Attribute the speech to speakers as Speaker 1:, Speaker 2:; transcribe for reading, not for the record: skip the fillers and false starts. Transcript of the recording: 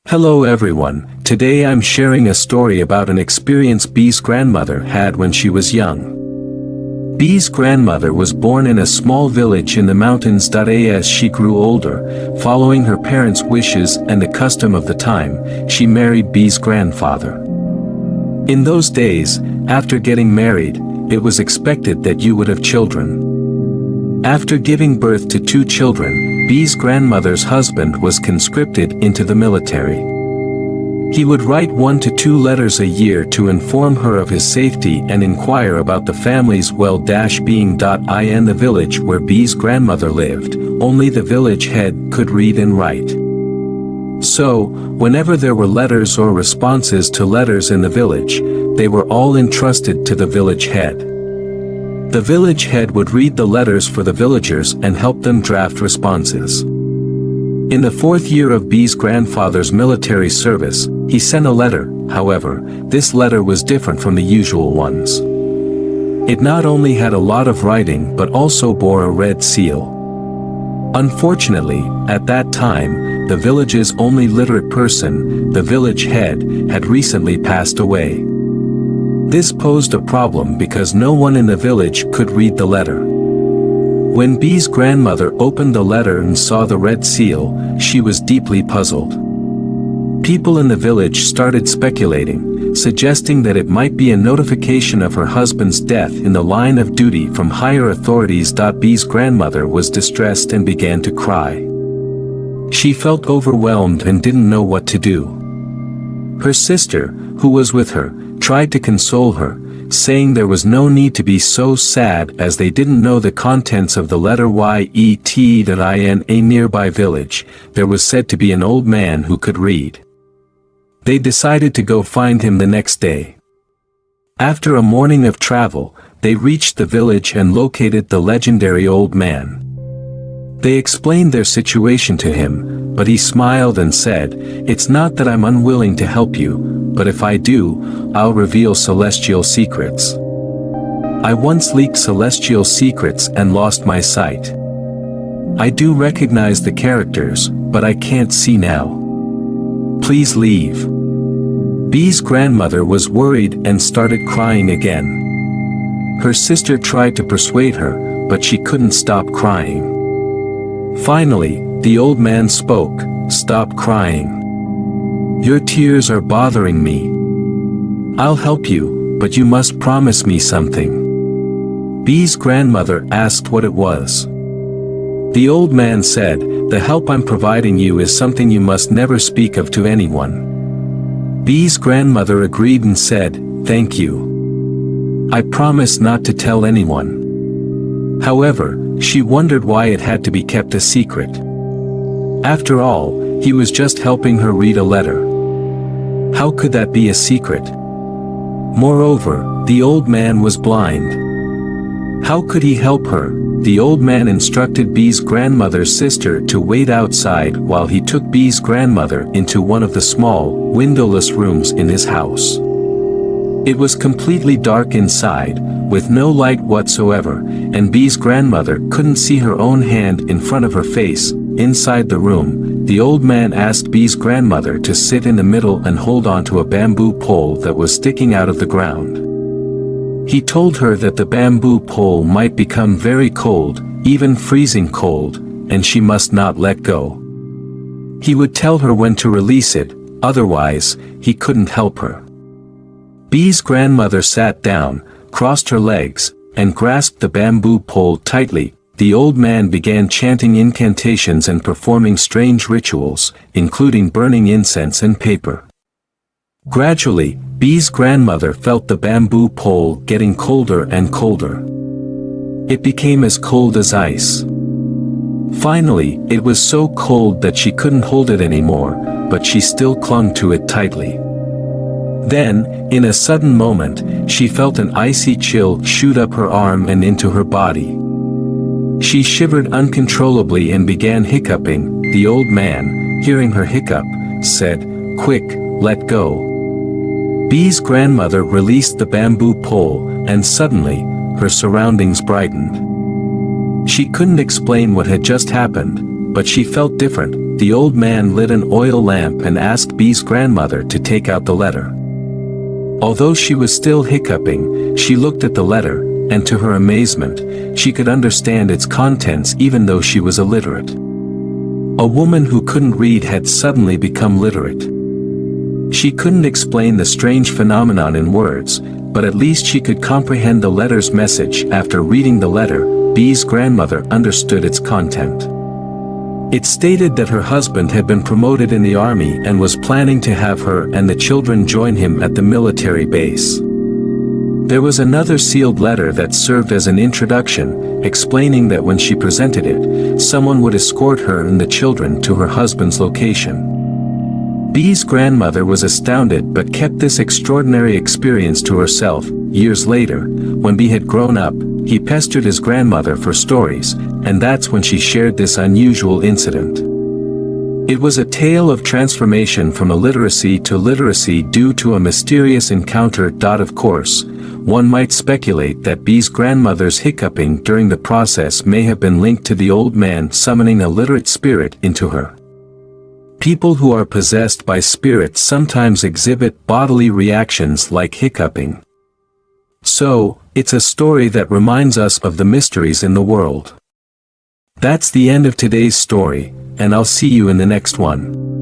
Speaker 1: Hello everyone, today I'm sharing a story about an experience Bee's grandmother had when she was young. Bee's grandmother was born in a small village in the mountains. As she grew older, following her parents' wishes and the custom of the time, she married Bee's grandfather. In those days, after getting married, it was expected that you would have children. After giving birth to 2 children, Bee's grandmother's husband was conscripted into the military. He would write 1 to 2 letters a year to inform her of his safety and inquire about the family's well-being. In the village where Bee's grandmother lived, only the village head could read and write. So, whenever there were letters or responses to letters in the village, they were all entrusted to the village head. The village head would read the letters for the villagers and help them draft responses. In the 4th year of Bee's grandfather's military service, he sent a letter. However, this letter was different from the usual ones. It not only had a lot of writing but also bore a red seal. Unfortunately, at that time, the village's only literate person, the village head, had recently passed away. This posed a problem because no one in the village could read the letter. When Bee's grandmother opened the letter and saw the red seal, she was deeply puzzled. People in the village started speculating, suggesting that it might be a notification of her husband's death in the line of duty from higher authorities. Bee's grandmother was distressed and began to cry. She felt overwhelmed and didn't know what to do. Her sister, who was with her, tried to console her, saying there was no need to be so sad as they didn't know the contents of the letter. In a nearby village, there was said to be an old man who could read. They decided to go find him the next day. After a morning of travel, they reached the village and located the legendary old man. They explained their situation to him, but he smiled and said, "It's not that I'm unwilling to help you, but if I do, I'll reveal celestial secrets. I once leaked celestial secrets and lost my sight. I do recognize the characters, but I can't see now. Please leave." Bee's grandmother was worried and started crying again. Her sister tried to persuade her, but she couldn't stop crying. Finally, the old man spoke, "Stop crying. Your tears are bothering me. I'll help you, but you must promise me something." Bee's grandmother asked what it was. The old man said, "The help I'm providing you is something you must never speak of to anyone." Bee's grandmother agreed and said, "Thank you. I promise not to tell anyone." However, she wondered why it had to be kept a secret. After all, he was just helping her read a letter. How could that be a secret? Moreover, the old man was blind. How could he help her? The old man instructed Bee's grandmother's sister to wait outside while he took Bee's grandmother into one of the small, windowless rooms in his house. It was completely dark inside, with no light whatsoever, and Bee's grandmother couldn't see her own hand in front of her face. Inside the room, the old man asked Bee's grandmother to sit in the middle and hold on to a bamboo pole that was sticking out of the ground. He told her that the bamboo pole might become very cold, even freezing cold, and she must not let go. He would tell her when to release it, otherwise, he couldn't help her. Bee's grandmother sat down, crossed her legs, and grasped the bamboo pole tightly. The old man began chanting incantations and performing strange rituals, including burning incense and paper. Gradually, Bee's grandmother felt the bamboo pole getting colder and colder. It became as cold as ice. Finally, it was so cold that she couldn't hold it anymore, but she still clung to it tightly. Then, in a sudden moment, she felt an icy chill shoot up her arm and into her body. She shivered uncontrollably and began hiccuping. The old man, hearing her hiccup, said, "Quick, let go." Bee's grandmother released the bamboo pole, and suddenly, her surroundings brightened. She couldn't explain what had just happened, but she felt different, the old man lit an oil lamp and asked B's grandmother to take out the letter. Although she was still hiccuping, she looked at the letter, and to her amazement, she could understand its contents even though she was illiterate. A woman who couldn't read had suddenly become literate. She couldn't explain the strange phenomenon in words, but at least she could comprehend the letter's message. After reading the letter, B's grandmother understood its content. It stated that her husband had been promoted in the army and was planning to have her and the children join him at the military base. There was another sealed letter that served as an introduction, explaining that when she presented it, someone would escort her and the children to her husband's location. B's grandmother was astounded but kept this extraordinary experience to herself. Years later, when B had grown up, he pestered his grandmother for stories, and that's when she shared this unusual incident. It was a tale of transformation from illiteracy to literacy due to a mysterious encounter. Of course, one might speculate that B's grandmother's hiccuping during the process may have been linked to the old man summoning a literate spirit into her. People who are possessed by spirits sometimes exhibit bodily reactions like hiccuping. So, it's a story that reminds us of the mysteries in the world. That's the end of today's story, and I'll see you in the next one.